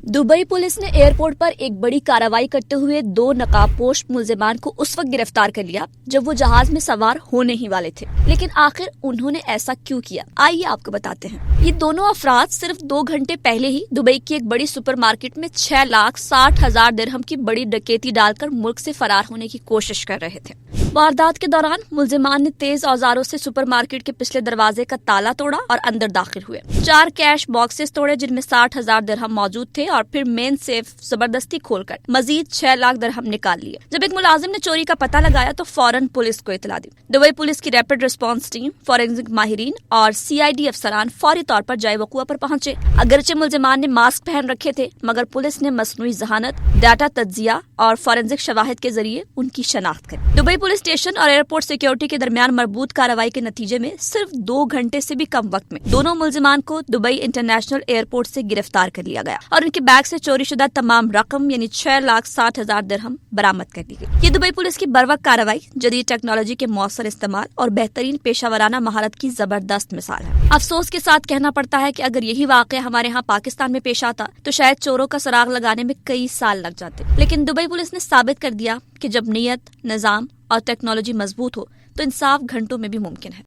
Dubai police ने airport पर एक बड़ी कार्रवाई करते हुए 2 नकाबपोश मुलजिमान को उस वक्त गिरफ्तार कर लिया जब वो जहाज में सवार होने ही वाले थे। लेकिन आखिर उन्होंने ऐसा क्यों किया, आइए आपको बताते हैं। ये दोनों अफराद सिर्फ 2 घंटे पहले ही दुबई की एक बड़ी सुपरमार्केट में 6,60,000 दिरहम की बड़ी डकैती डालकर मुल्क से फरार होने की कोशिश कर रहे थे। वारदात के दौरान मुलजिमान ने तेज औजारों से सुपरमार्केट के पिछले दरवाजे का ताला तोड़ा और अंदर दाखिल हुए। 4 कैश बॉक्सेस तोड़े जिनमें 60,000 दिरहम मौजूद थे और फिर मेन सेफ जबरदस्ती खोलकर मजीद 6 लाख दिरहम निकाल लिए। जब एक मुलाजिम ने चोरी का पता लगाया तो फौरन पुलिस को इतला दी। दुबई पुलिस की रैपिड रिस्पांस टीम, फॉरेंसिक माहिरीन और CID अफसरान फौरी तौर पर जय वकुआ पर पहुंचे। अगरचे मुलजिमान ने मास्क पहन रखे थे मगर पुलिस ने मसनूई जहानत, डाटा तज्जिया और फॉरेंसिक शवाहिद के जरिए उनकी शनाख्त की। दुबई पुलिस स्टेशन और एयरपोर्ट सिक्योरिटी के दरमियान मरबूत कार्रवाई के नतीजे में सिर्फ 2 घंटे से भी कम वक्त में दोनों मुलजिमान को दुबई इंटरनेशनल एयरपोर्ट से गिरफ्तार कर लिया गया और उनके बैग से चोरी शुदा तमाम रकम यानी 6,60,000 दिरहम बरामद कर ली गई। ये दुबई पुलिस की बरवक्त कार्रवाई, जदीद टेक्नोलॉजी के मौसर इस्तेमाल और बेहतरीन पेशावराना महारत की जबरदस्त मिसाल है। अफसोस के साथ कहना पड़ता है कि अगर यही वाकया हमारे यहाँ पाकिस्तान में पेश आता तो शायद चोरों का सुराग लगाने में कई साल लग जाते। लेकिन दुबई पुलिस ने साबित कर दिया कि जब नीयत, निजाम और टेक्नोलॉजी मजबूत हो तो इंसाफ घंटों में भी मुमकिन है।